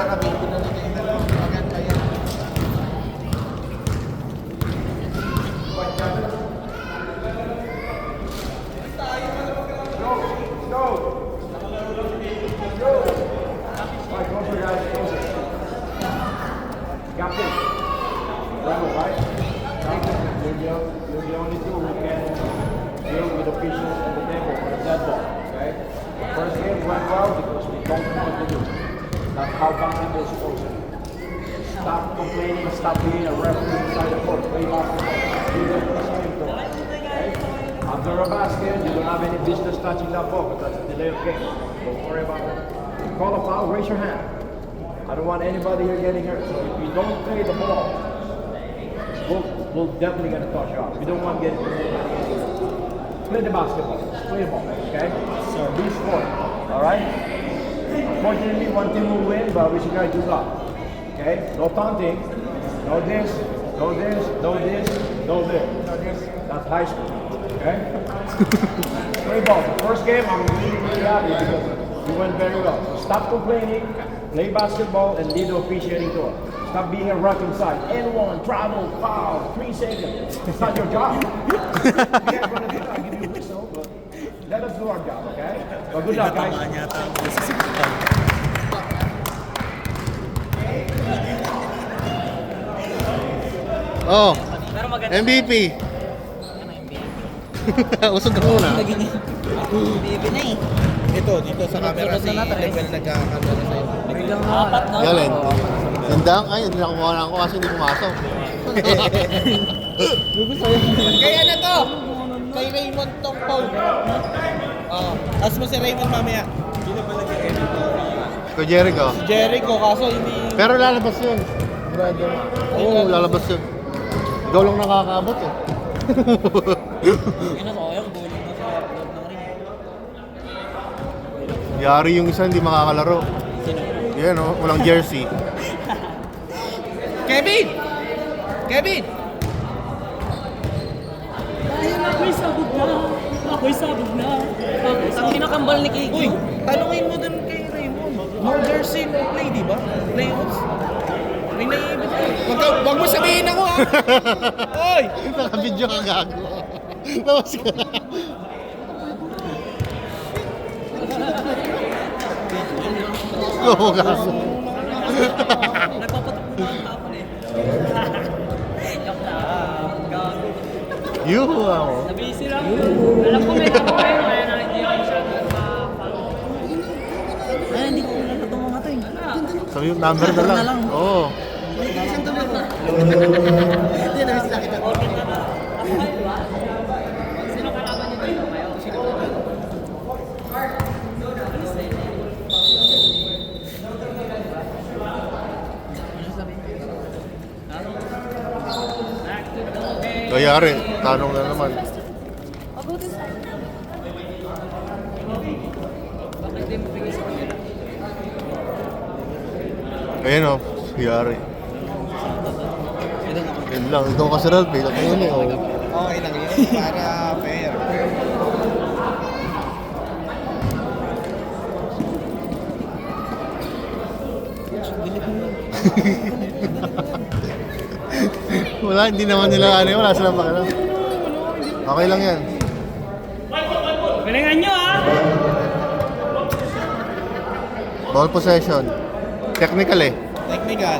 Captain, right? You're the only two who can deal with officials on the table for the dead ball, okay? The first game went well because we don't know what to do. That's how basketball is supposed to be. Stop complaining, stop being a referee inside the court, play basketball. Do the first game though, okay? After a basket, you don't have any business touching that ball because that's a delay of game. Don't worry about it. Call a foul, raise your hand. I don't want anybody here getting hurt. So if you don't play the ball, we'll definitely get a touch off. We don't want to get play the basketball. Play the ball, okay? So be sport, all right? Unfortunately, one team will win, but we should guys do that. Okay? No taunting. No this. No this. No this. No this. That's high school. Okay? Play ball. The first game, I'm really happy because we went very well. So stop complaining. Play basketball and lead the officiating to it. Stop being a rock inside. N1, travel, foul, 3 seconds. It's not your job. You guys want to do that, I'll give you a whistle, but let us do our job, okay? But good luck, guys. Oh, MVP. Usog ka muna. MVP na eh. Ito, dito sa camera si Level nagkakamera sa'yo. Apat na. Yalin. Sindang, ay, hindi nakuha na ako kasi hindi pumasok. Kaya na to! Kay Raymond tong Paul. As mo si Raymond mamaya. Sino ba nag-edit? Ko Jericho. Si Jericho, kaso hindi... Pero lalabas yun. Brother. Oo, lalabas yun. Ikaw lang nakakaabot eh. Yun na sayang, goal na sa upload ng ring. Yari yung isa hindi makakalaro. Sino? Yan o, walang jersey. Kevin! Kevin! Ayun, ako'y sabog na. Ako'y sabog na. Ang kinakambal ni Kiki. Uy, tanungin mo dun kay Raymond. No jersey, no play, di ba? Playoffs. May naiibig ko. Wag mo sabihin ako ha! Oy! Naka-video ka gago. Tapos ka. Oo, gago. Nagpapatok mo ng tapon eh. Joke lang. Gago. Yuhu ako. Nabisi lang. Alam ko may ako kayo. Kaya na hindi ako siya nagpa-follow. Ay, hindi ko ulan na itong mga to eh. Sabi yung number na lang. Oo. Hindi, nabisi lang kita. Sino kalaban niyo dito kayo? Sino kalaban? Kayari, tanong na naman. Bakit di mo bigay sa kanila? Ayan o, Yari. Yan lang, ikaw kasi Ralph, bilang ko yun eh. Oh. Okay lang yun, para fair. Wala, hindi naman nila ano, wala silang pakialam. Okay lang yan. Galingan nyo ah! Ball possession. Technical eh. Technical.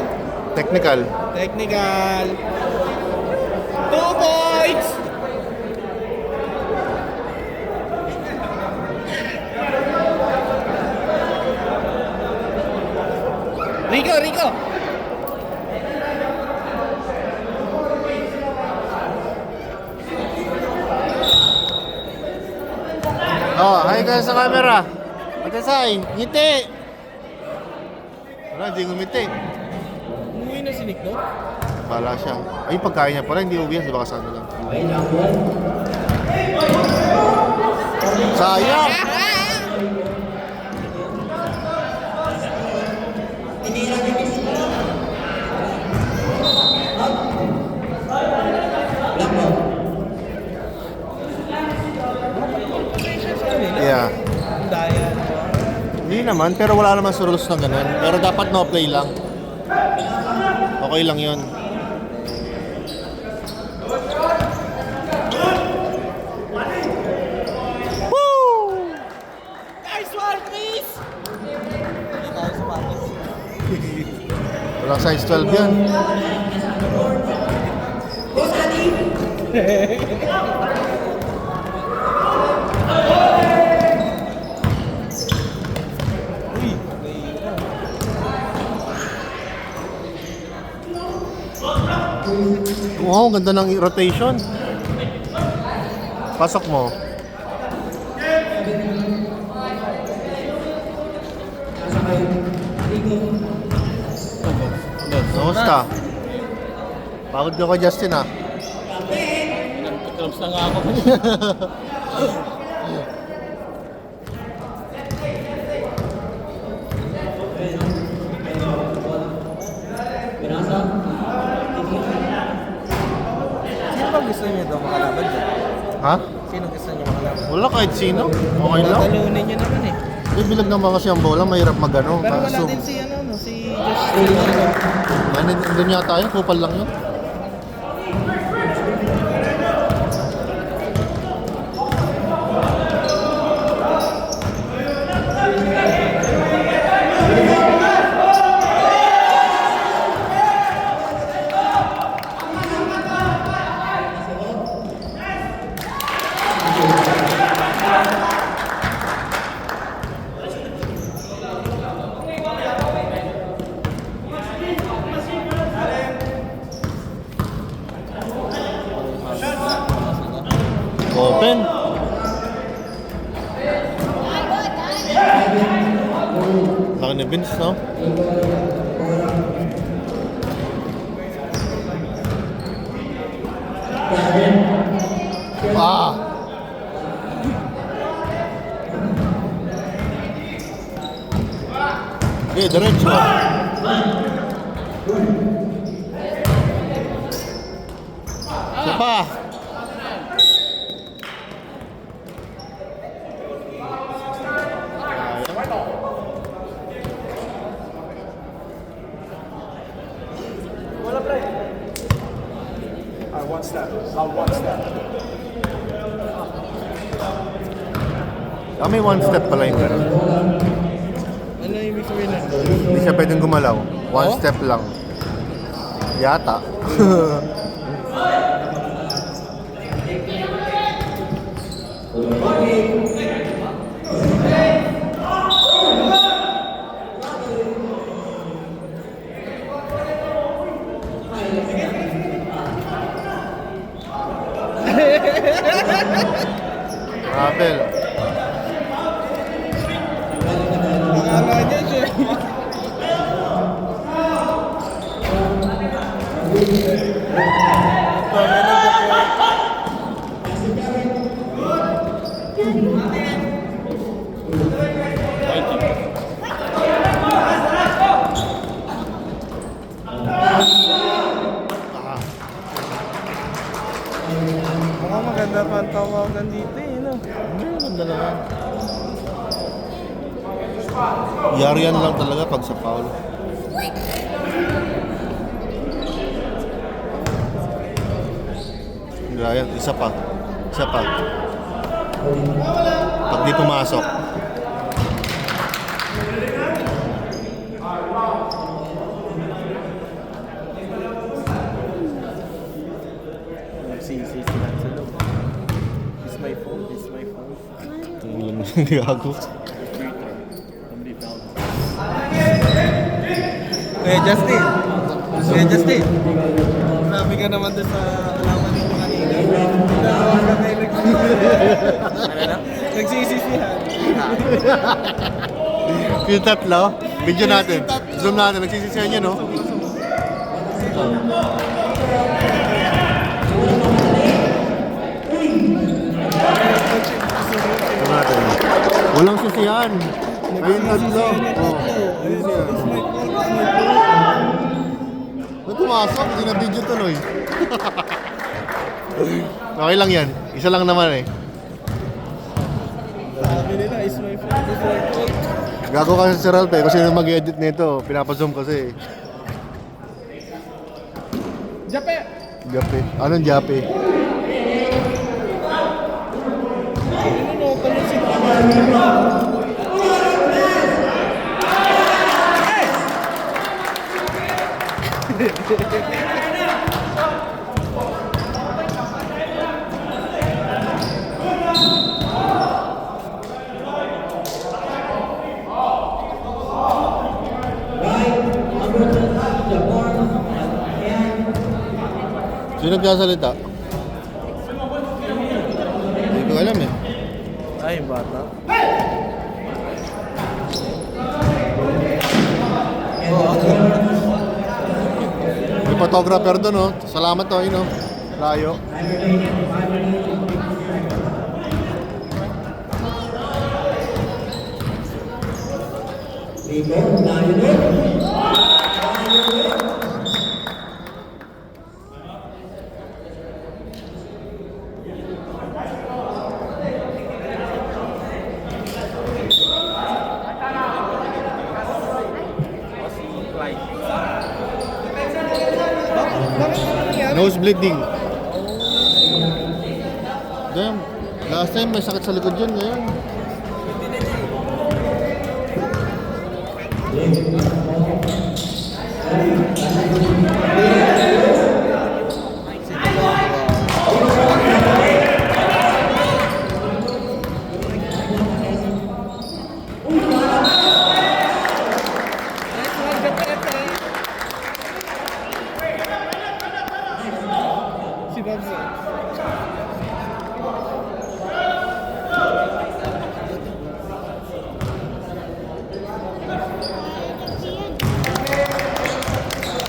Technical. Technical. 2 points! Rico, Rico! Oh, hi kayo sa camera. Matasay, ngiti. Wala, hindi ngumiti. Umuwi na si Nick, no? Bala siya. Ay, pagkain niya pala, hindi uwi yan. Di ba kasano lang. Sayang! Yeah. Daya. Hindi naman, pero wala naman sa rules na ganun. Pero dapat no play lang. Okay lang yun. Woo! Nice one, Chris! Hindi tayo sumatis. Walang size 12 yan. Wow, ganda ng rotation. Pasok mo. Kamusta? Pagod ka kay Justin ah. Clubs na nga ako. Sino ba gusto niyo daw makalaban dyan? Ha? Sino gusto niyo makalaban? Wala kahit sino. Okay lang. Talunin niyo naman eh. Bilag naman kasi ang bola, mahirap magano. Pero wala din si ano, no, si Josh. Doon yata yun, kupal lang yun. Open. Laki ni Vince, no? Ah! Okay, diretso. Isa pa. One step. One step. May one step pala yung gano'n. Ano yung ibig sabihin nun? Hindi siya pwedeng gumalaw. One Oh? step lang. Yata. Abel. Akala niya siya. Mukhang maganda pa ang tawagan dito eh, no? Ganda naman. Yarian lang talaga pag sa foul. Gaya, isa pa. Isa pa. Pag di pumasok. Nagsisi sila sa loob. This my phone, this my phone. Hindi ako. Somebody found it. Justin! Justin! Sabi ka naman doon sa alaman mo kanina. Dalawa ka kayo nagsisisihan. Yung tatlo, video natin. Zoom natin, nagsisisihan yun, no? Zoom natin. Walang sisihan. Ayun tatlo. Oh, sisihan. Ba't pumasok? Hindi na video tuloy. Okay lang yan. Isa lang naman eh. Sabi nila, is my phone, is my phone. Gago kasi si Ralph eh, kasi nung mag-edit nito, pinapazoom kasi. Jape! Jape. Anong Jape? Ano, talusin ka ba? Sino nagsasalita? Hindi ko alam eh. Ay, bata. May photographer doon oh. Salamat oh, yun oh. Layo. Nose bleeding. Damn. Last time may sakit sa likod yun ngayon. Si Babs.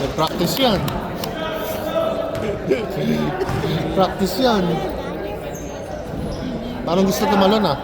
May practice yan. Practice yan. Parang gusto tumalon ah.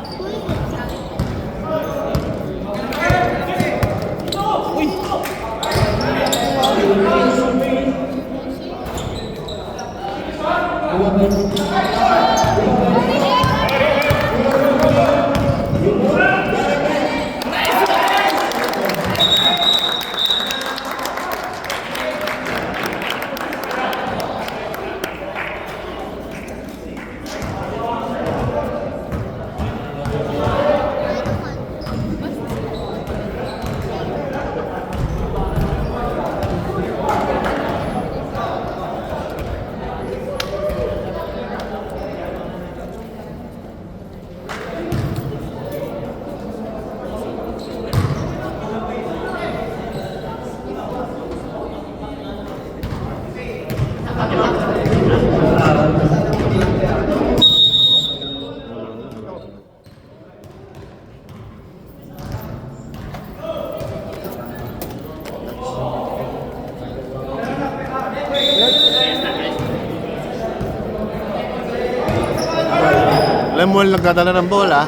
Lemuel nagdadala ng bola.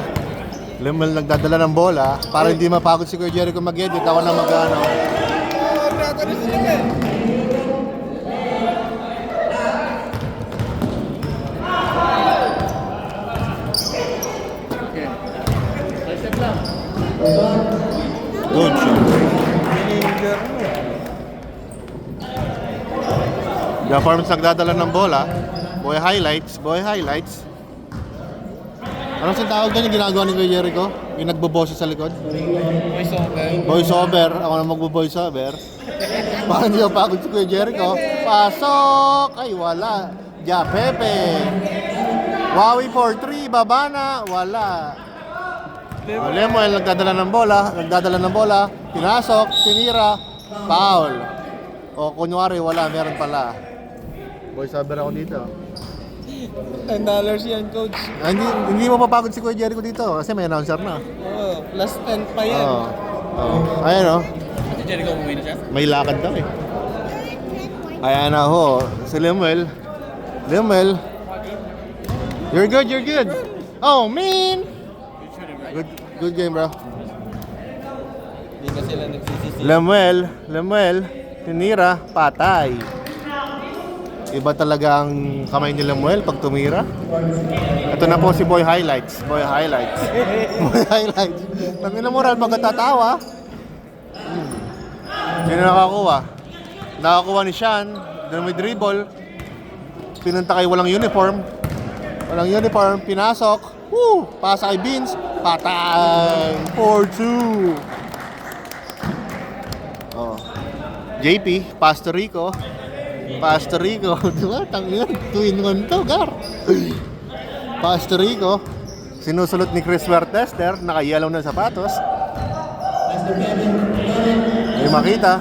Lemuel nagdadala ng bola para hindi mapagod si Kuya Jericho mag-edit. Ako na mag-ano. Good shot. Jafarms nagdadala ng bola. Boy highlights, boy highlights. Ano sa tawag doon yung ginagawa ni Kuya Jericho? Yung nagboboses sa likod? Voice over. Voice over. Ako na magbo-voice over. Para hindi ako pagod si Kuya Jericho. Pasok! Ay, wala. Ja, Pepe. Wowie for 3. Baba na. Wala. Lemuel nagdadala ng bola. Nagdadala ng bola. Pinasok. Tinira. Foul. O kunwari, wala. Meron pala. Voice over ako dito. $10 yan, coach. Ah, hindi mo mapagod si Kuya Jericho dito kasi may announcer na. Oo, plus 10 pa yan. Oo. Ayan o. Si Jericho umuwi na siya? May lakad daw eh. Ayan na ho. Si Lemuel. Lemuel. You're good, you're good. Oh, man. Good game, bro. Hindi ka sila nagsisisi. Lemuel. Tinira. Patay. Iba talaga ang kamay ni Lemuel pag tumira. Ito na po si Boy Highlights. Boy Highlights. Boy Highlights. Pag inamoral, magkatatawa. Yan na nakakuha. Nakakuha ni Sean. Doon may dribble. Pinunta kay walang uniform. Walang uniform. Pinasok. Woo! Pasa kay Vince. Patay! 4-2. Oh. JP, Pastor Rico. Pastor Rico. Diba? Tangin. 2-in-1 to, Gar. Pastor Rico. Sinusulot ni Chris Wertester. Naka-yellow na sapatos. May makita.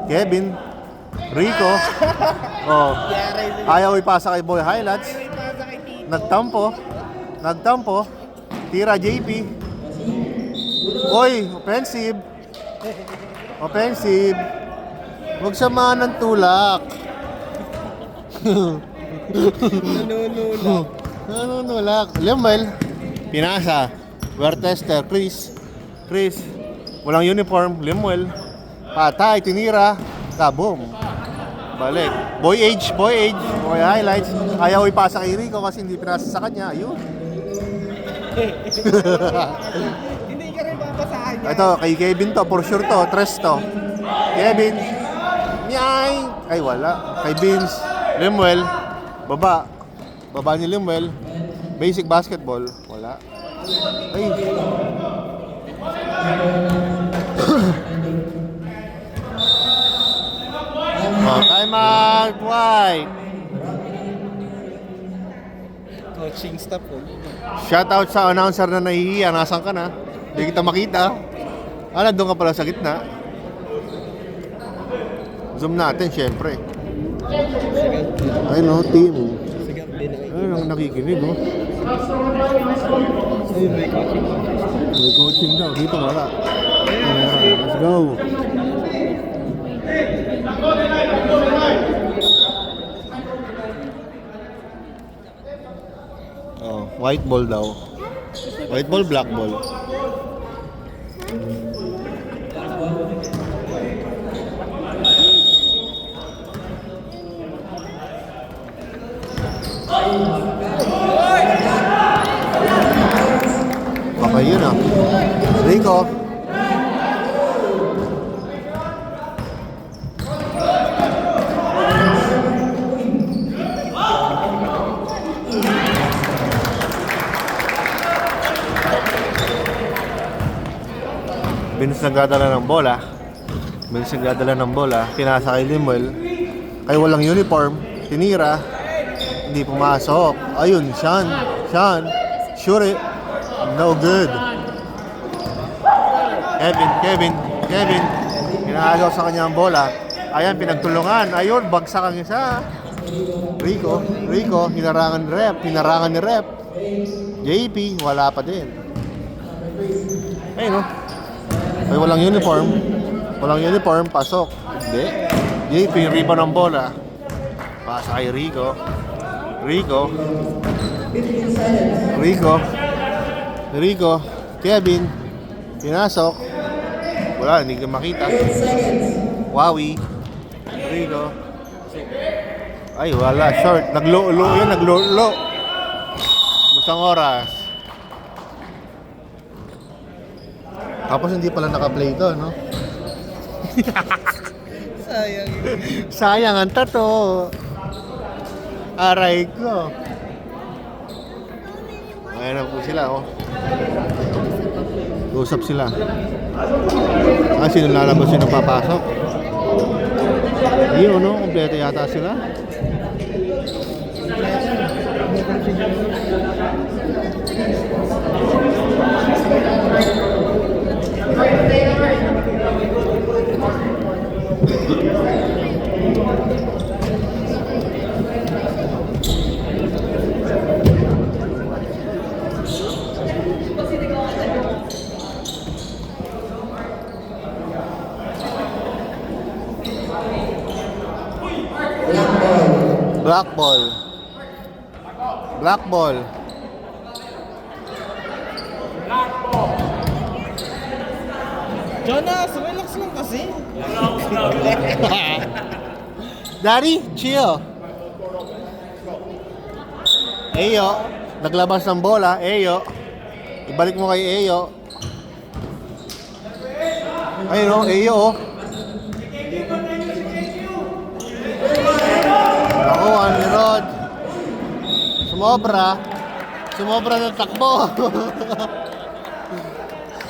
Kevin. Rico. Oh. Ayaw ipasa kay Boy Highlights. Nagtampo. Nagtampo. Tira JP. Oy, offensive. Offensive. Huwag samahan ng tulak. Nanunulak. Lemuel. Pinasa. Wertester. Chris. Walang uniform. Lemuel. Patay. Tinira. Kaboom. Balik. Boy Highlights. Ayaw ipasa kay Rico kasi hindi pinasa sa kanya. Ayun. Hindi ka rin papasahan niya. Ito, kay Kevin to. For sure to. Tres to. Kevin. Nyay. Ay, wala. Kay Vince. Lemuel. Baba. Baba ni Lemuel. Basic basketball. Wala. Ay. Oh, time out. White. Coaching staff po. Shoutout sa announcer na nahihiya. Nasaan ka na? Hindi kita makita. Doon ka pala sa gitna. Zoom natin, syempre. Ay no, team. Ayun ang nakikinig, oh. May coaching daw. Dito wala. Let's go. Oh, white ball daw. White ball, black ball. Baka yun ah. Rico. Vince nagdadala ng bola. Pinasa kay Lemuel. Kay walang uniform. Tinira. Hindi pumasok. Ayun, Sean. Shoot it. No good. Kevin. Pinagaw sa kanya ang bola. Ayan, pinagtulungan. Ayun, bagsak ang isa. Rico. Hinarangan ni rep. JP, wala pa din. Ayun, no? Ay, walang uniform, pasok. Hindi. JP, rebound ng bola. Pasa kay Rico. Kevin. Pinasok. Wala, hindi ka makita. Wawi. Rico. Ay, wala. Short. Naglo. Busang oras. Tapos hindi pala naka-play ito, no? Sayang ang tato. Aray ko. Ayan na po sila, oh. Usap sila. Sino lalabas, sino papasok? Yun, no? Kompleto yata sila. Black ball. Jonas, relax lang kasi. Daddy, chill. Eyo, naglabas ng bola. Eyo. Ibalik mo kay Eyo. Ayun o, Eyo o. Nakuha ni Rod. Sumobra ng takbo.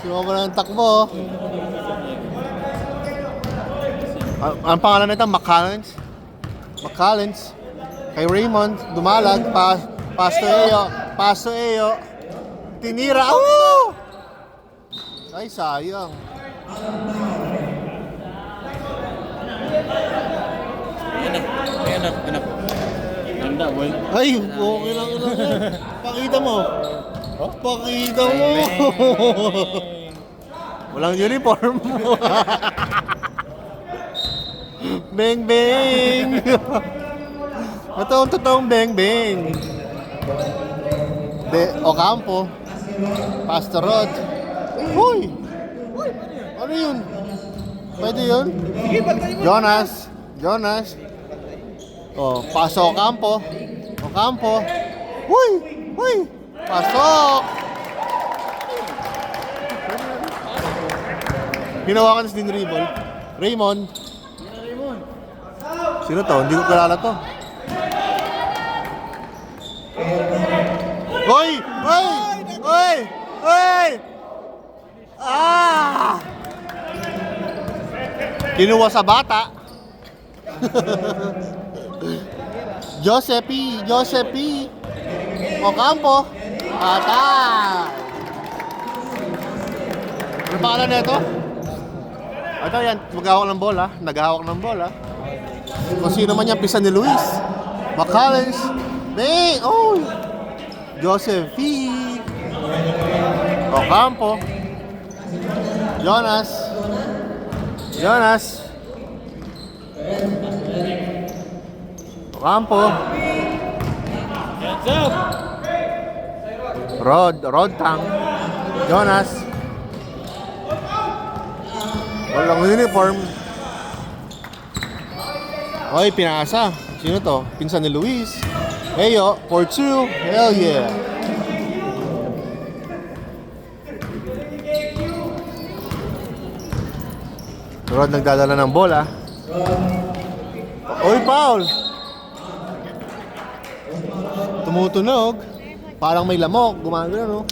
Sumobra ng takbo. Ang pangalan nito, McCallens. Kay Raymond, dumalag, pass to Eyo. Tinira, ay, sayang. Anak. Ganda, boy. Ay, okay lang. Pakita mo. Pakita mo. Walang uniform. Bang, bang. Totoong bang, bang. Ocampo. Pastor Rod. Uy! Ano yun? Pwede yun? Jonas. Oh, pasok Ocampo. Uy! Pasok! Hinawakan si Din Raymond. Sino to? Hindi ko kilala to. Hoy! Kinuha sa bata. Josepi. Ocampo. Atay. Ano pangalan na ito? Ito yan, naghahawak ng bola. Kung sino man yan, pisa ni Luis. McCallens. Josepi. Ocampo. Jonas. Ocampo. Rod Tang. Jonas. Walang uniform. Oy, pinasa. Sino to? Pinsan ni Luis. Eyo, 4-2. Hell yeah. Rod nagdadala ng bola. Oy, foul! Tumutunog. Parang may lamok. Gumagano, no?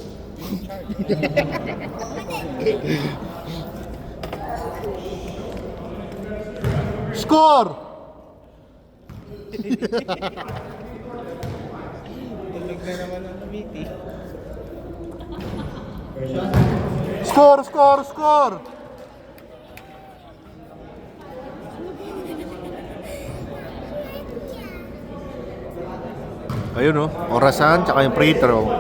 Score! Tulog na naman ang committee. Score! Ayun, no? Orasan, tsaka yung free throw.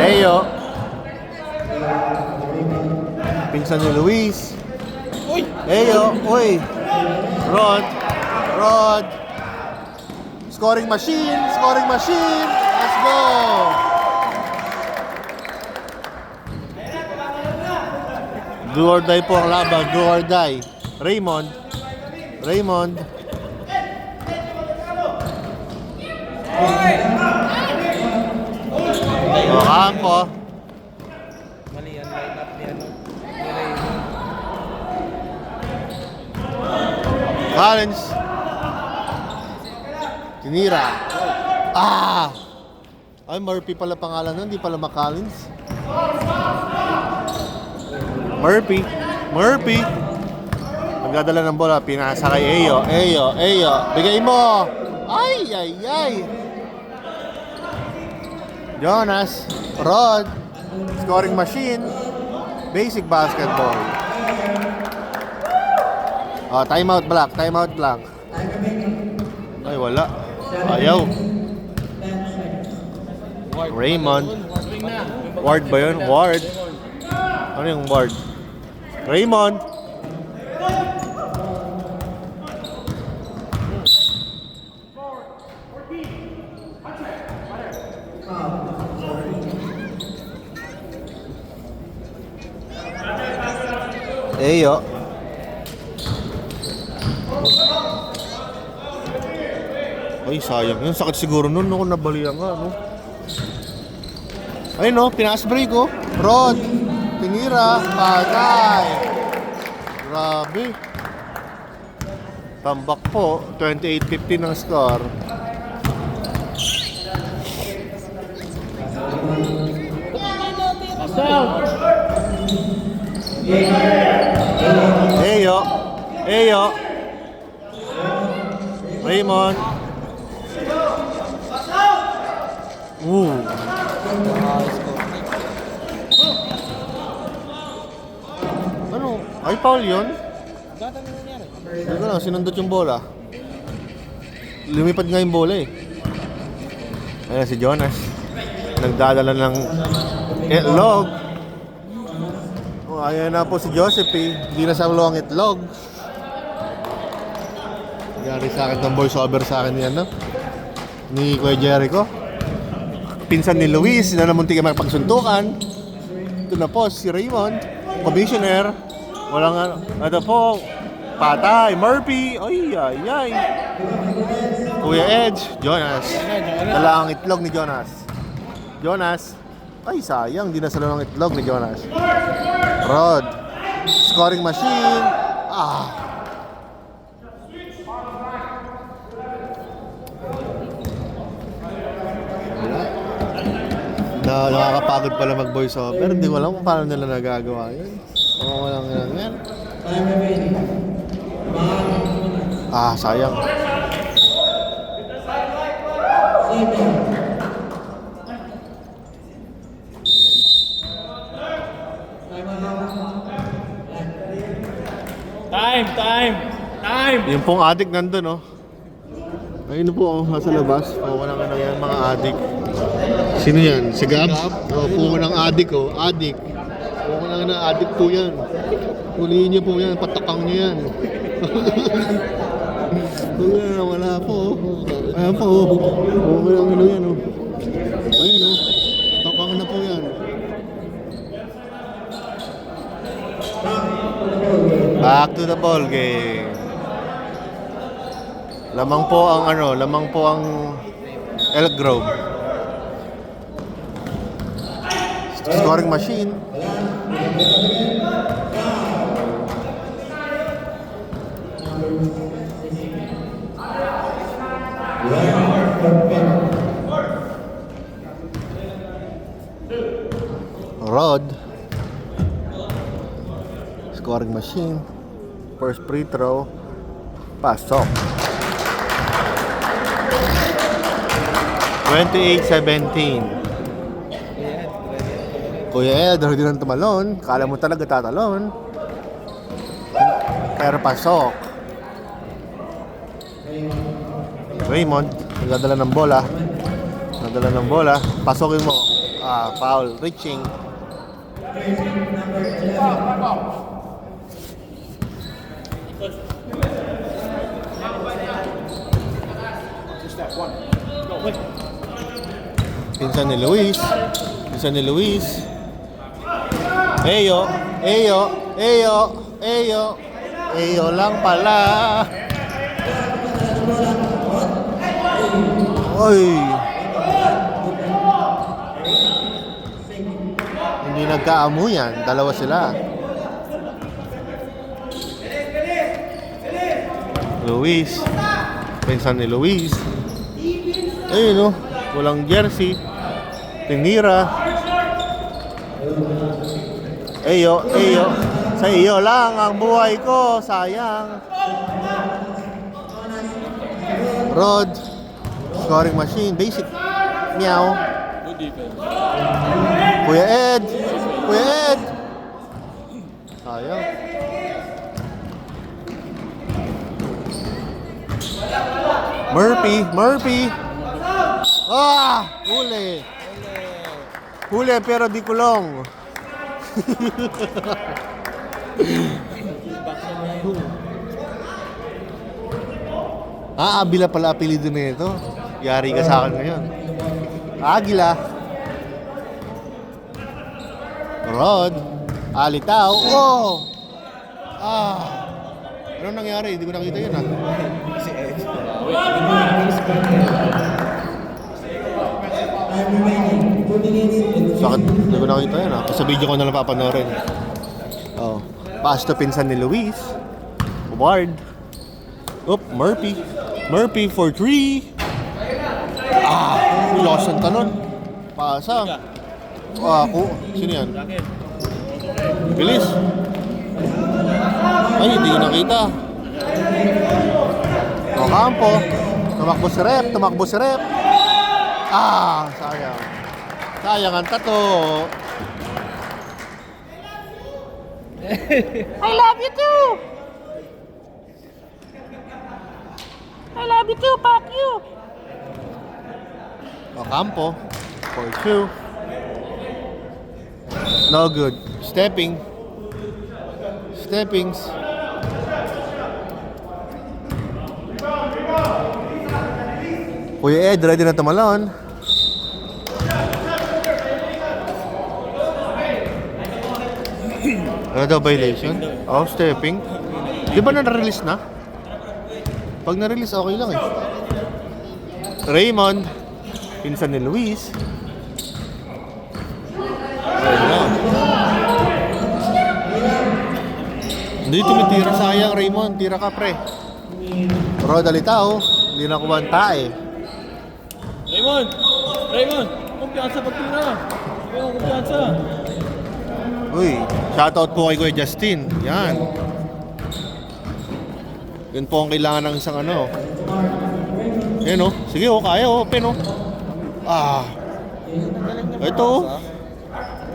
Eyo. Pinsan ni Luis. Eyo, Rod. Scoring machine. Let's go. Do or die po ang laban, do or die. Raymond. Ocampo. Mali ang line-up ni Collins. Tinira. Ay, Murphy pala pangalan nun, hindi pala McCallens. Murphy. Nagdadala ng bola, pinasa kay Eyo. Bigay mo. Ay. Jonas. Rod. Scoring machine. Basic basketball. Timeout black. Ay, wala. Ayaw. Raymond. Ward ba yun? Ward. Ano yung board? Raymond. Eyo. Ay, sayang yun. Sakit siguro nun, no? Kung nabalian ka, no? Ay, no? Pinas break, oh. Rod. Tinira. Patay. Grabe. Tambak po. 28-15 ang score. Eyo. Eyo. Raymond. Ano? Ay, foul yun? Hindi ko lang, sinundot yung bola. Lumipad nga yung bola eh. Ayan si Jonas. Nagdadala ng itlog. Ayan na po si Joseph eh. Hindi na sa luwang itlog. Nangyari sa akin ng voice over sa akin yan, no? Ni Kuya Jericho. Pinsan ni Luis na namunti ka magpagsuntukan. Ito na po si Raymond, commissioner. Walang ano. Ito po, patay, Murphy. Ay, ay, ay. Kuya Edge, Jonas. Dala ang itlog ni Jonas. Jonas. Ay, sayang, di na salo ng itlog ni Jonas. Rod. Scoring machine. Nakakapagod pala mag-voice over. Hindi ko alam kung paano nila nagagawa yun. Oo, walang yan. Sayang. Time! Yung pong adik nandun, oh. Ayun po, oh, nasa labas. Puko ng ano yan, mga adik. Sino yan? Si Gab? Oh, puko ng adik, oh. Adik. Puko ng adik po yan. Huliin niyo po yan, patakang niyo yan. Wala po, oh. Ayan po, oh. Puko ng ano yan, oh. Ayun, oh. Takang na po yan. Back to the ball game. Lamang po ang Elk Grove. Scoring machine. Rod. Scoring machine. First free throw. Pasok. 28-17. Kuya Ed, hindi nang tumalon. Kala mo talaga tatalon. Pero pasok. Raymond, nagdadala ng bola. Pasokin mo. Foul. Reaching. Pinsan ni Luis. Eyo lang pala. Oy. Hindi nagkaamuyan, dalawa sila. Luis. Pinsan ni Luis. Ayun, oh. Walang jersey. Tinira. Eyo. Sa iyo lang ang buhay ko. Sayang. Rod. Scoring machine. Basic. Meow. Good defense. Kuya Ed. Sayang. Murphy. Huli pero di kulong. Abila pala apelido na ito. Yari ka sa akin ngayon. Agila. Rod. Alitaw. Oh! Ano nangyari? Hindi ko nakita yun Si Edge. Bakit? Hindi ko nakita yun Sa video ko na lang papanoorin. Oh. Pass to pinsan ni Luis. Ward. Murphy. Murphy for 3. Lawson talon. Pasa. Sino yan? Bilis. Ay, hindi ko nakita. Ocampo. Tumakbo si Rep. Sayang. Sayang ang tato. I love you too! I love you too, fuck you! Ocampo for 2. No good. Steppings. Kuya Ed, ready na tumalon. Ano daw violation? Stepping. Di ba na-release na? Pag na-release, okay lang Raymond. Pinsan ni Luis. Hindi tumitira. Sayang, Raymond. Tira ka, pre. Rod Alitaw. Hindi na kuha ang tae. Raymond! Kumpiyansa pagtira! Kumpiyansa! Uy, shoutout po kay Kuya Justin. Yan. Yun po ang kailangan ng isang ano. Yan Sige kaya open Ito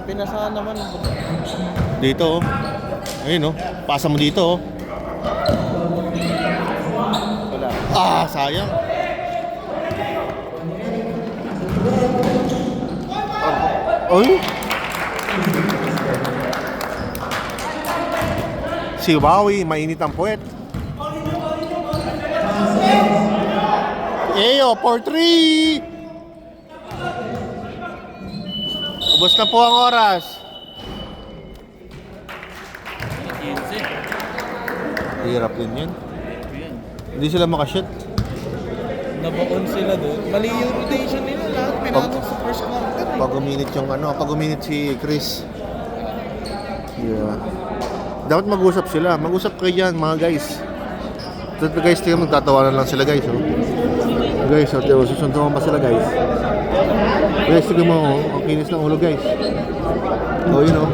Pinasahan naman. Dito Ayun Pasa mo dito Wala. Sayang. Uy. Si Wowie, mainit ang puwet. Eyo, for 3! Ubos na po ang oras. Hirap din yan. Hindi sila makashoot. Nabaon sila doon. Mali yung rotation nila. Lahat pinatong sa first quarter. Pag uminit si Chris. Yeah. Dapat mag-usap sila. Mag-usap kayo dyan, mga guys. Guys, tingnan magtatawanan lang sila, guys. Guys, susuntukan pa sila, guys. Guys, tingnan mo, ang kinis ng ulo, guys. Yun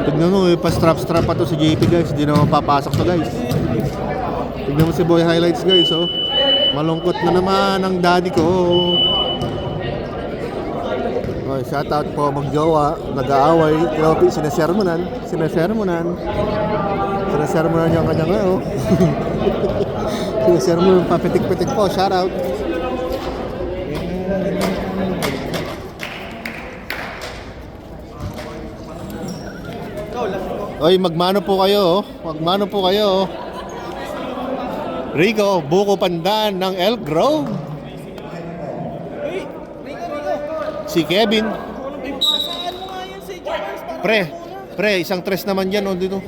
tignan mo, pa-strap-strap pa to si JP, guys. Hindi naman papasok to, guys. Tignan mo si Boy Highlights, guys. Malungkot na naman ang daddy ko. Shoutout po mag-jowa, nag-aaway. Grabe, sinasermonan yung kanyang sinasermonan, papitik-pitik po. Shoutout. Magmano po kayo. Rico, buko pandan ng Elk Grove. Si Kevin. Saan mo nga yan si Jones? Pre, isang tres naman yan dito.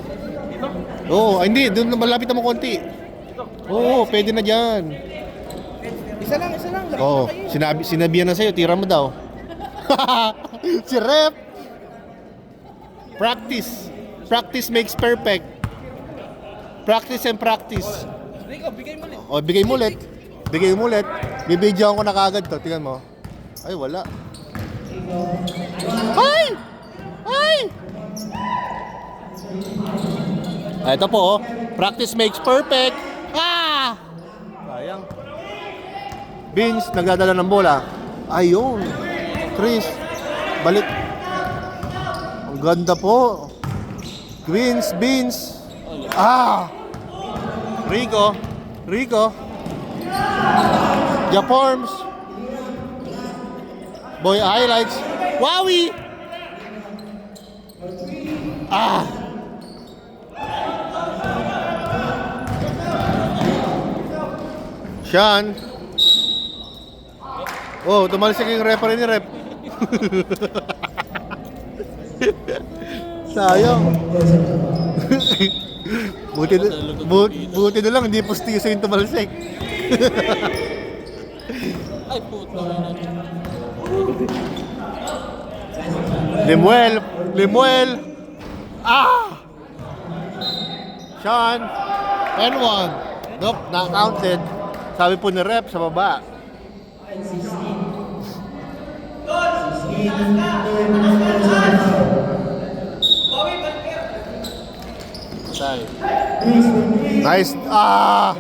Hindi, doon malapit mo konti. Pwede na dyan. Isa lang. Sinabihan na sa'yo, tira mo daw. Si Rep. Practice makes perfect. Practice and practice. Rico, bigay mo ulit. Bigay mo ulit. Bibidyoan ko na kagad to. Tingnan mo. Ay, wala. Ay! Ito po, practice makes perfect. Sayang. Vince, nagdadala ng bola. Ayun. Chris, balik. Ang ganda po. Vince. Rico. Jaforms. Boy Highlights. Wowie! Ah! Sean. Oh, tumalsik yung referee ni Rep. Sayang. buti na lang, hindi postiso yung tumalsik. Ay, puto. Limuel. Ah! Sean. N1. Nope, not-counted. Sabi po ni Rep sa baba. Nice. Ah!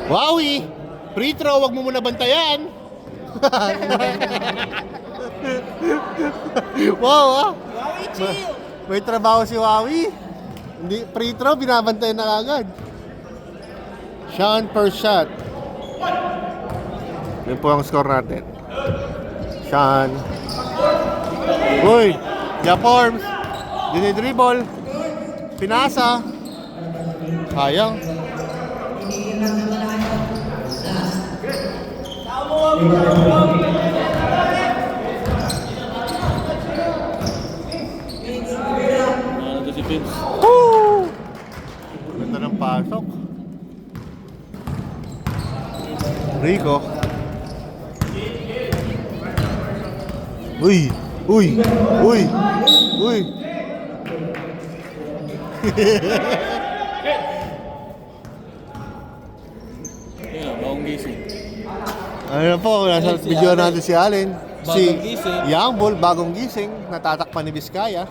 Wowie! Free throw, wag mo muna bantayan. Wow, ah. May trabaho si Wowie. Hindi, free throw, binabantayan na agad. Sean per shot. Yan po ang score natin. Sean. Uy! Jaforms. Dinidribble. Pinasa. Sayang. Ito si Vince. Woo! Ganda ng pasok. Rico. Uy! Uy! Uy! Uy! Yan, bagong gising. Ano na po, nasa Si video Allen. natin si Allen. Si Bagong gising. Young Bull, bagong gising. Natatakpan ni Vizcaya.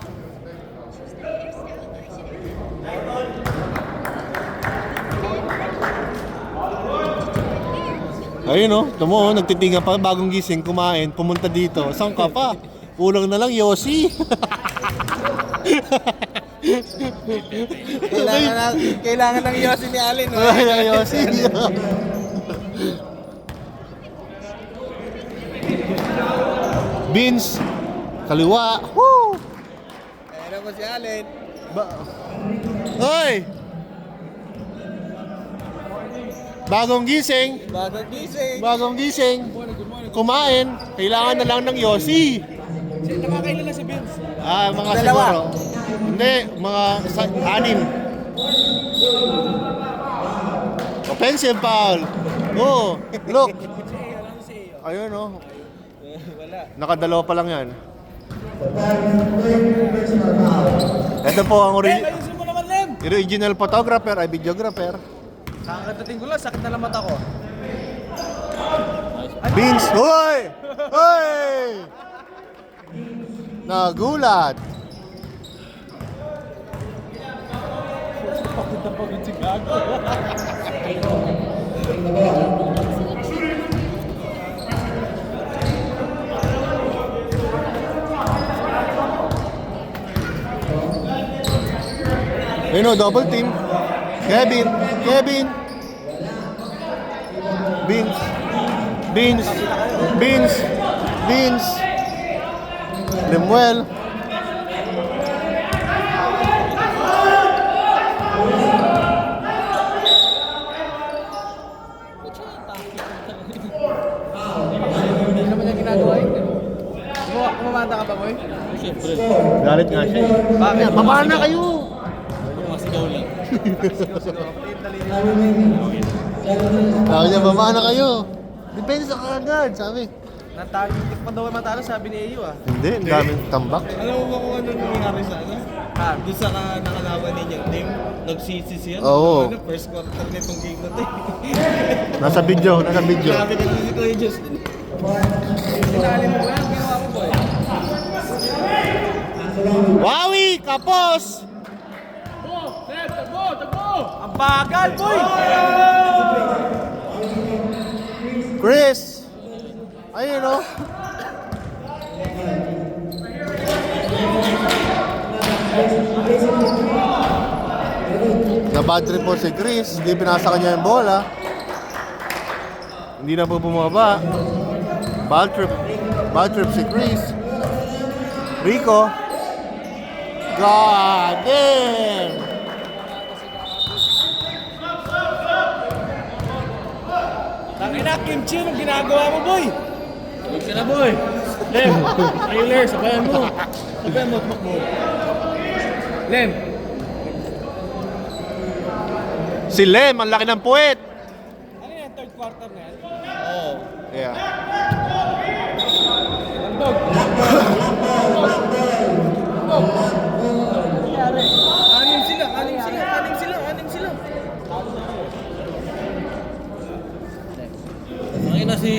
Ayun o, tamo, nagtitinga pa, bagong gising, kumain, pumunta dito. Saan ka pa? Ulang na lang, Yossi. Kailangan ng Yossi ni Allen. No? Ay, Yossi. Beans, kaliwa. Woo! Ayan mo si Allen. Hoy! Bagong gising. Bagong gising. Bagong gising. Kumain. Kailangan na lang ng Yossi. Nakakailan na si Vince. Ah, mga Dalawa. siguro. Hindi, mga anim. Offensive foul. Oh, look. Ayun oh. Wala. Nakadalawa pa lang yan. Ito po ang Ayusin mo naman, Len. original photographer ay videographer. Kakatating ko lang, sakit na lang mata ko. Beans. Hoy! Hoy! Nagulat. Ayun o, double team. Kevin. Beans. Lemuel. Hindi naman niya ginagawa yun. Kumamanda ka ba, boy? Siyempre. Galit nga siya. Bakit? Baba na kayo. Masigaw lang. Sabi niya, baba na kayo. Depensa ka agad, sabi. Natalo, hindi pa daw matalo, sabi ni Eyo ah. Hindi, ang daming tambak. Alam mo ba kung ano nangyari sa ano? Doon sa nakalaban ninyong team, nagsisi siya. Oo. First quarter nitong game na to eh. Nasa video. Grabe ka si Kuya Justin. Sinali mo ba yan? Ginawa mo boy? Wowie! Kapos! Ang bagal boy! Chris! Ayun o. Bad trip po si Chris. Hindi pinasa kanya yung bola. Hindi na po bumaba. Bad trip. Bad trip si Chris. Rico. God damn! Tangina, kimchi, anong ginagawa mo, boy? Huwag ka na, boy. Lem, trailer, sabayan mo. Sabayan mo, tumakbo. Lem. Si Lem, ang laki ng puwet. Ano yan, third quarter na yan? Oo. Yeah. Dog. Anim sila. Ang ina si...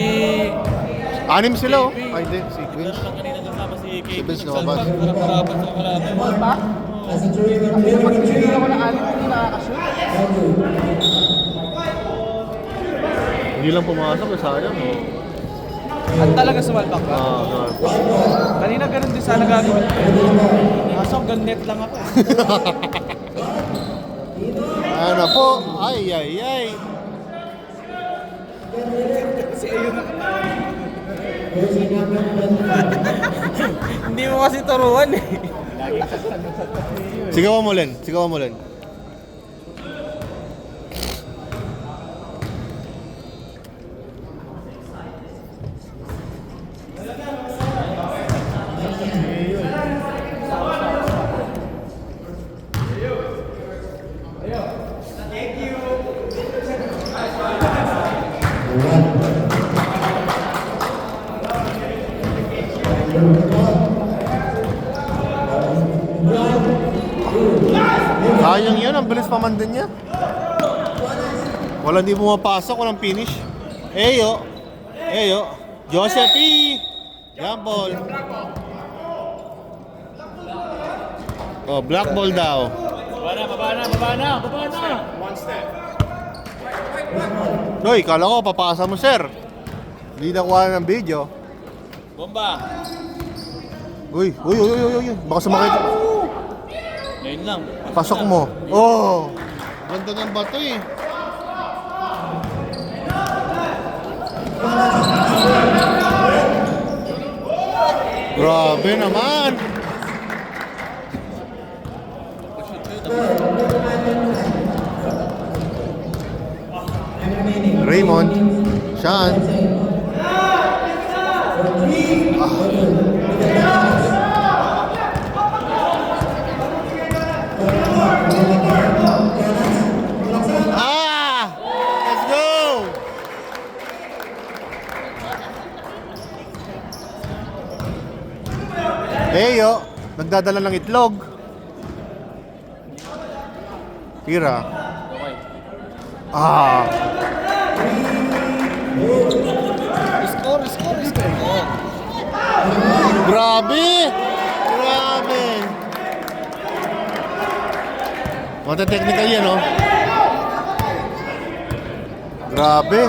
Anim sila oh. Ay, hindi. Si Queens. Meron lang kanina kasama si Si Kate. Vince lumabas. Harap-harapan sa kalaban. Pa? Pag hindi ako ng alim, hindi nakakashoot. Hindi lang pumasok, sayang oh. At talaga sumalpak ka? Kanina ganun din sana gagawin ko. Kaso hanggang net lang ako. Ano po? Ay, ay, ay. Kasi ayun na. Hindi mo kasi turuan eh. Sigawan mo, Len. Sigawan mo, Len. Sayang yun, ang bilis pa man din niya. Walang di pumapasok, walang finish. Eyo. Eyo. Joseph E. Jump ball. Oh, black ball daw. Baba na. One step. Noy, kala ko papasa mo, sir. Hindi nakuha ng video. Bomba. Uy. Baka sumakit. Ngayon lang. Pasok mo. Oh. Ganda ng bato eh. Grabe naman. Raymond. Sean. Let's go! Eyo, nagdadala ng itlog. Tira. Score. Grabe! What a technical yan, oh. Grabe.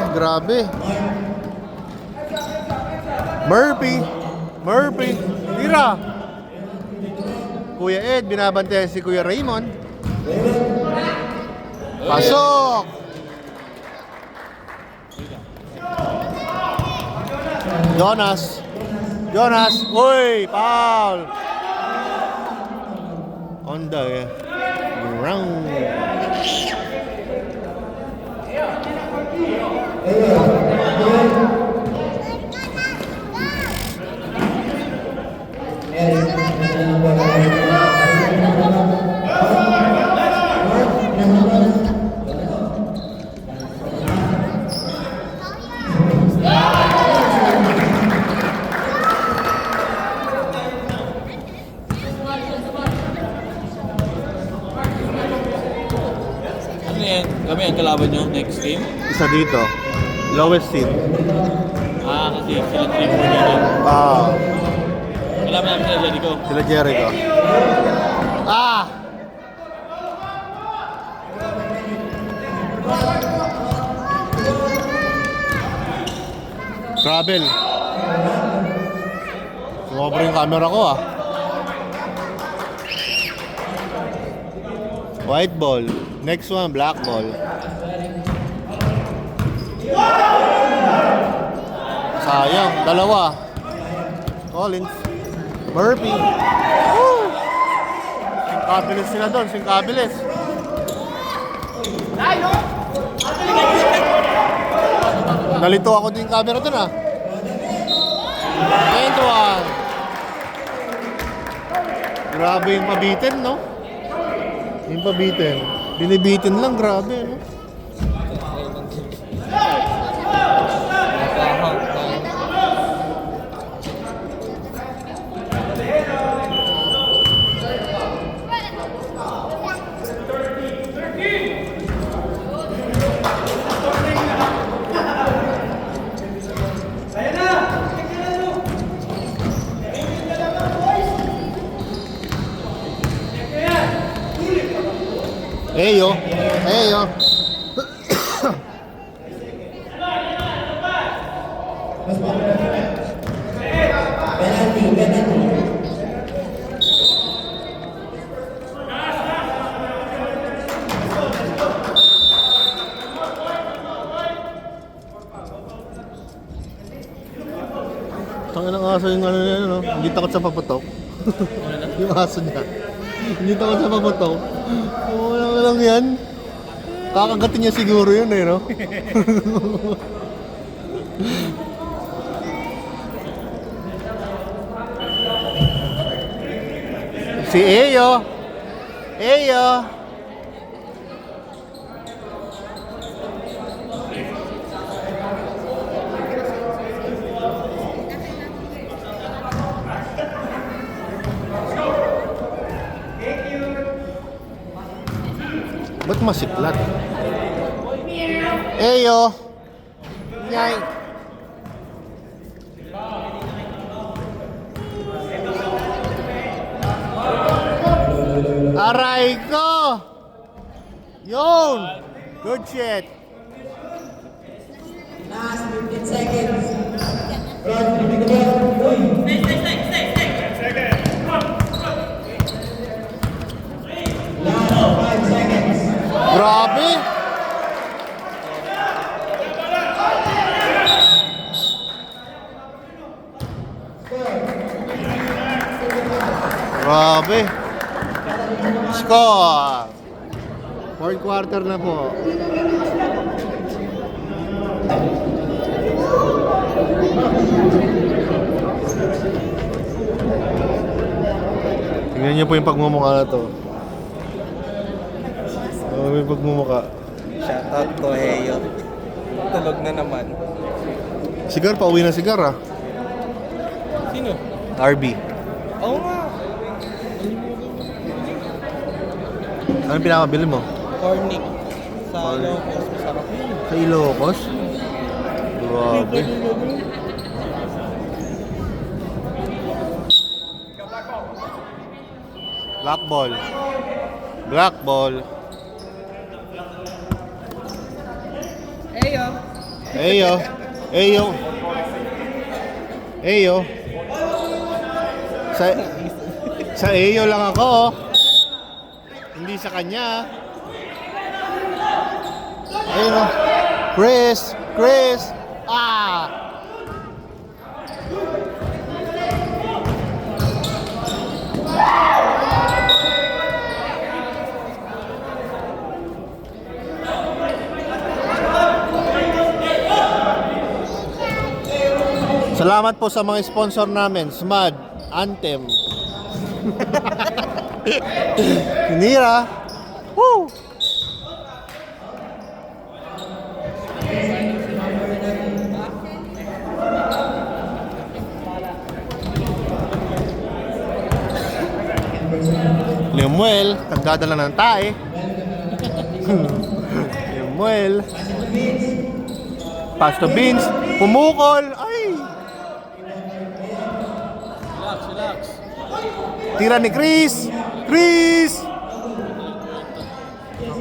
Murphy. Tira. Kuya Ed, binabantayan si Kuya Raymond. Pasok! Jonas. Uy, foul. On the ground. Ano yan? Kami ang kalaban nyo next game? Isa dito. Lowest seed. Kasi sila 3-4 dito. Kalaban namin sila Jericho. Sila Jericho. Travel. Sumobra yung camera ko White ball. Next one, black ball. Sayang, dalawa. Collins. Murphy. Woo! Singkabilis sila doon, singkabilis. Nalito ako din yung camera doon ah. And one. Grabe yung pabitin, no? Yung pabitin. Binibitin lang, grabe, no? Eyo, eyo. Tangin ng aso yung ano niya, no? Hindi takot sa paputok. Yung aso niya. Hindi takot sa paputok. Wala lang yan. Kakagatin niya siguro yun eh, no? Si Eyo. Eyo. Ba't masiklat? Eyo! Yay! Aray ko! Yun! Good shit! Last 15 seconds. Last 5 seconds. Grabe! Grabe! Score! Fourth quarter na po. Tingnan niyo po yung pagmumukha na to. May pagmumukha. Shoutout ko, Heyo. Tulog na naman. Sigar, pauwi na sigar ah. Sino? RB. Oo nga. Ano pinakabili mo? Cornic. Sa Cornic. Ilocos. Masarap yun. Sa Ilocos? Grabe. Black ball. Black ball. Eyo. Eyo. Eyo. Eyo. Sa Eyo lang ako oh. Hindi sa kanya. Ayun oh. Chris. Chris. Ah. Salamat po sa mga sponsor namin, SMAD, Anthem. Tinira. Woo! Lemuel, nagdadala ng tae. Lemuel. Pasto Beans, pumukol. Ay! Relax, relax. Tira ni Chris! Chris!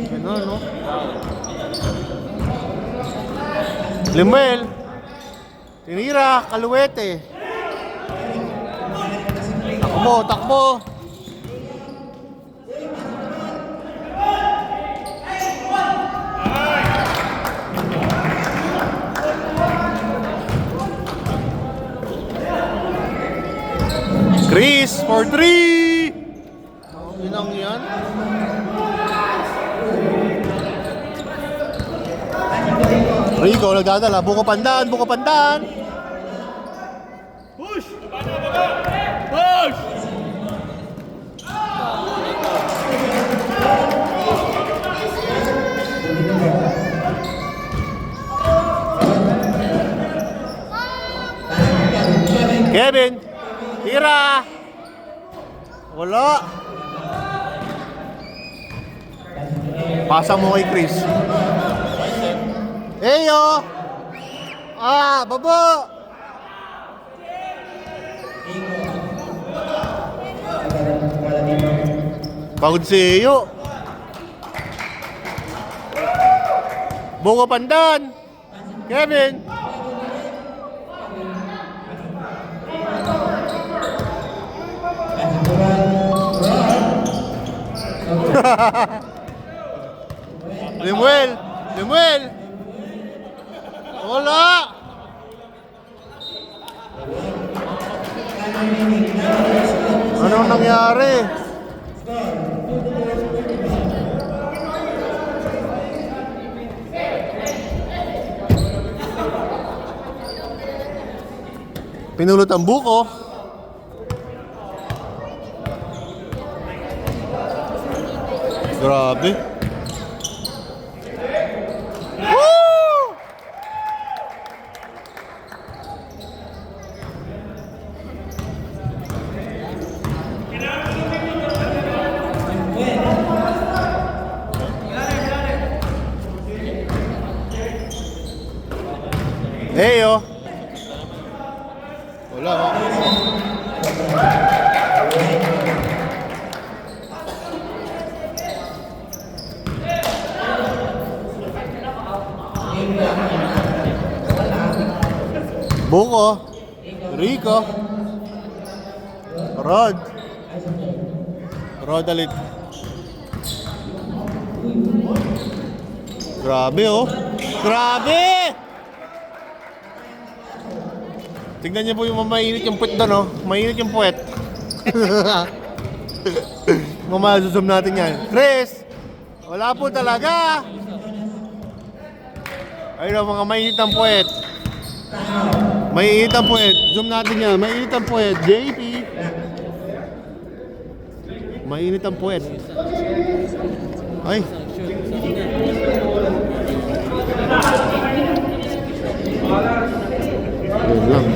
Ganun, no? Lemuel. Tinira, kaluwete. Takbo, takbo. for 3! Inang yan. Rico nagdadala. Buko pandan, buko pandan. Push! Push! Kevin! Tira! Wala. Pasa mo kay Chris. Eyo! Ah, babo! Pagod si Eyo. Bungo pandan. Kevin. Lemuel. Lemuel. Wala. Anong nangyari? Pinulot ang buko. Grabe. Woo! Eyo. Wala ha. Buko. Rico. Rod. Rodalit. Grabe oh. Grabe! Tingnan niyo po yung mainit yung puwet doon, oh. Mainit yung puwet. Mamaya zoom natin yan. Chris! Wala po talaga! Ayun, mga mainit ang puwet. Mainit ang puwet. Zoom natin yan. Mainit ang puwet. JP! Mainit ang puwet. Ay! Yun lang.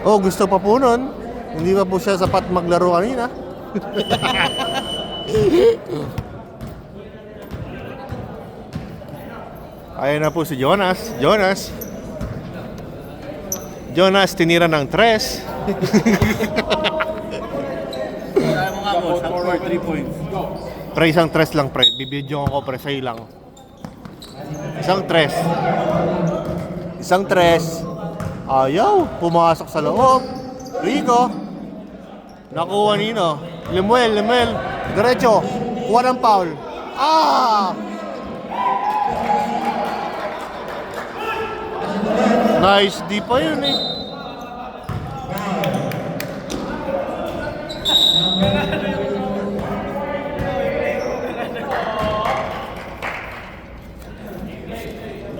Oh, gusto pa po nun. Hindi pa po siya sapat maglaro kanina. Ayan na po si Jonas. Jonas tinira ng 3. Kaya mo nga boss, up for 3 points. Pre, isang 3 lang pre. Bibidyo ko pre, sa'yo lang. Isang 3. Isang 3. Ayaw, pumasok sa loob. Rico. Nakuha nino. Lemuel. Diretso. Kuha ng foul. Ah! Nice, di pa yun eh.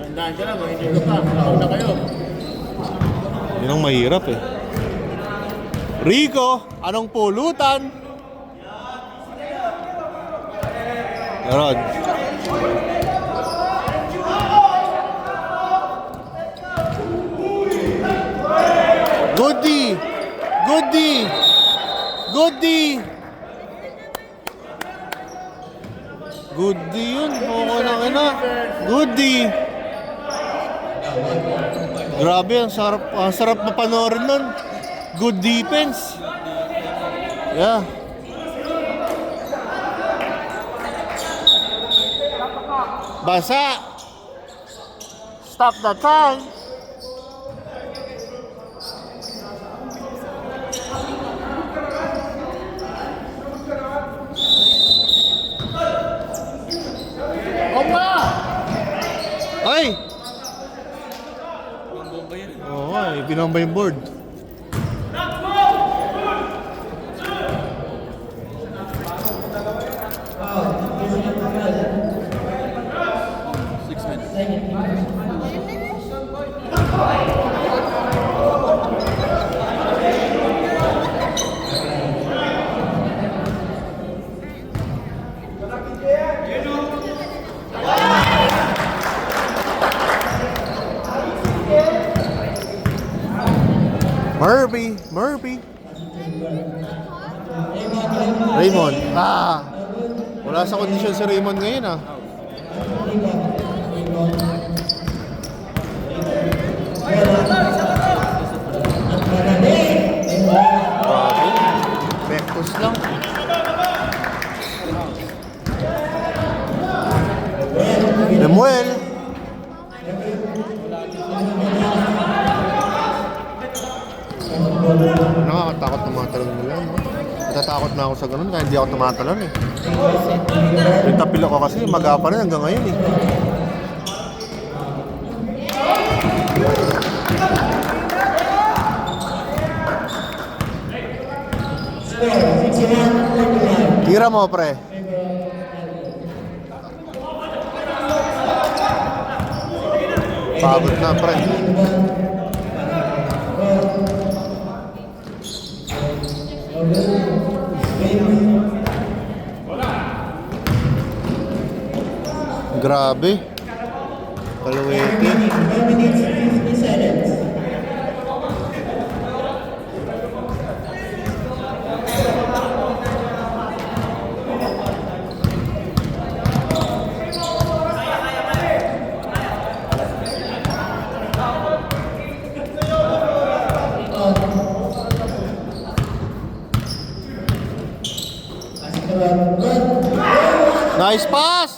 Tandaan ka lang, hindi ko pa. Ako na kayo. Yun ang mahirap eh. Rico, anong pulutan? Rod. Goody yun. Boko na ina. Goody. Grabe, ang sarap mapanoorin nun. Good defense. Yeah. Basa. Stop the time. Ay! Oo, binomba yung board. Murphy. Raymond. Wala sa kondisyon si Raymond ngayon ah. Grabe. Pektos lang. Lemuel. Nakakatakot ng mga talon nila, no? Natatakot na ako sa ganun kaya hindi ako tumatalon eh. Yung tapil ako kasi maga pa rin hanggang ngayon eh. Tira mo, pre. Pagod na, pre. Grabe. Kaluwete. Nice pass!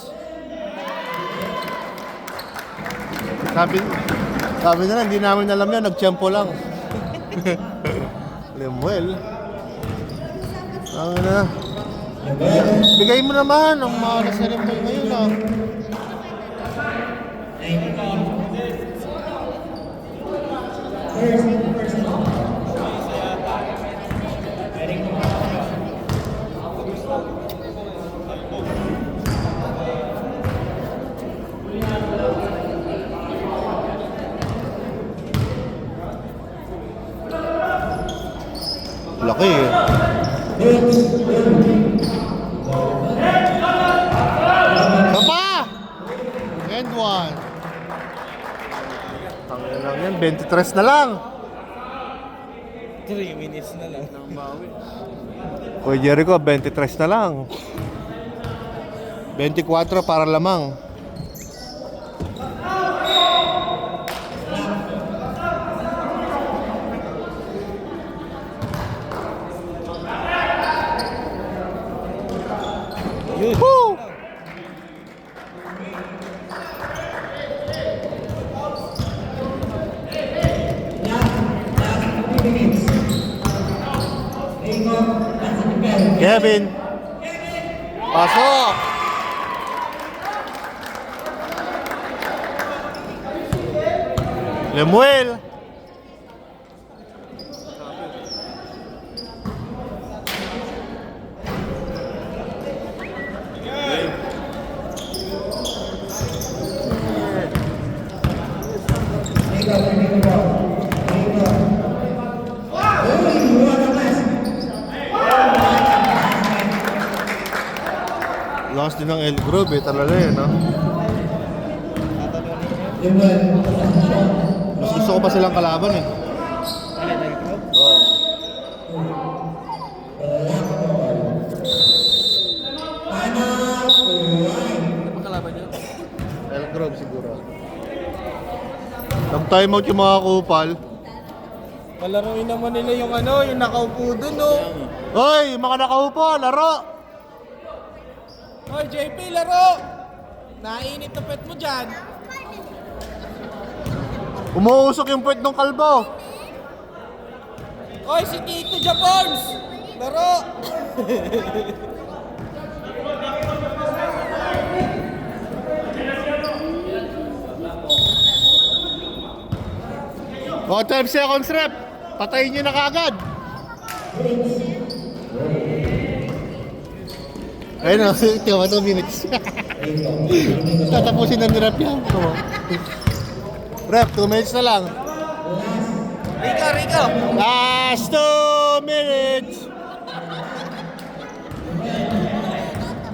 Sabi na lang, hindi namin alam yan, nagtiyempo lang. Lemuel. Ano na? Bigay mo naman ang mga nasa Lemuel ngayon ah. Laki eh. Papa! And one. Tangin lang yan, 23 na lang. 3 minutes na lang. Kuya Jericho, 23 na lang. 24 para lamang. Woo! Kevin. Pasok. Lemuel. Lost din ng El Grove talaga eh, no? Mas gusto ko pa silang kalaban eh. Oo. El Grove siguro. Nag-timeout yung mga kupal. Palaruin naman nila yung yung nakaupo dun, no? Hoy, mga nakaupo, laro! Hoy, JP, laro! Nainit na pet mo dyan. Umuusok yung puwet ng kalbo. Hoy, si Tito Japons! Laro! O, 12 seconds rep. Patayin nyo na kaagad. Ayun o, tingnan mo, 2 minutes. Tatapusin na ni Rep yan. Tingnan mo. Rep, 2 minutes na lang. Rico! Last 2 minutes!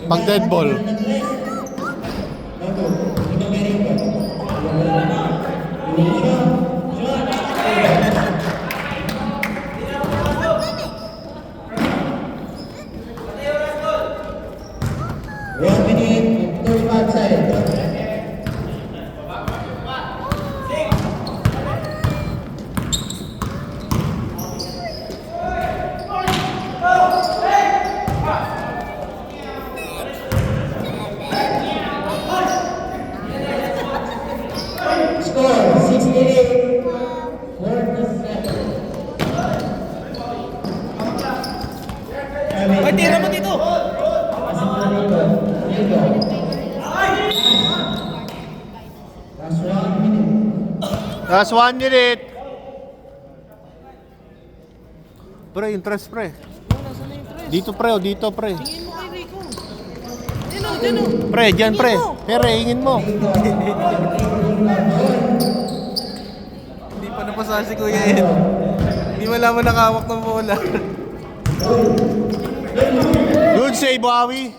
Pang dead ball. One minute, 35 seconds. Score 68, 47. Ay, tira mo dito! Last 1 minute. Pre, interest pre. Dito pre, dito pre. Tingin mo kay Rico. Dyan o. Pre, dyan pre. Pere, hingin mo. Hindi pa napasa si Kuya Ed. Hindi malaman nakawak ng bola. Good save, Wawi.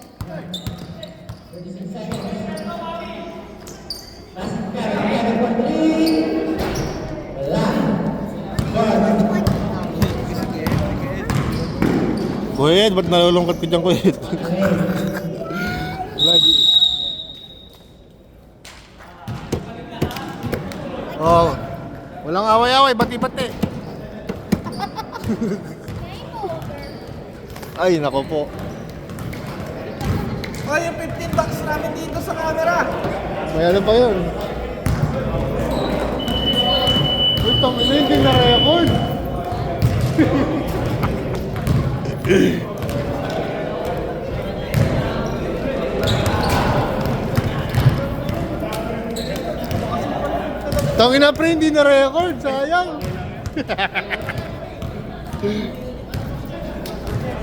Kuya Ed, ba't nalulungkot ka dyan, Kuya Ed? Wala, di- Oh, walang away-away, bati-bati. Ay, nako po. Ay, yung 15 bucks namin dito sa camera. May ano pa yun? Uy, tangina, hindi na-record. Tangina pre, hindi na-record, sayang.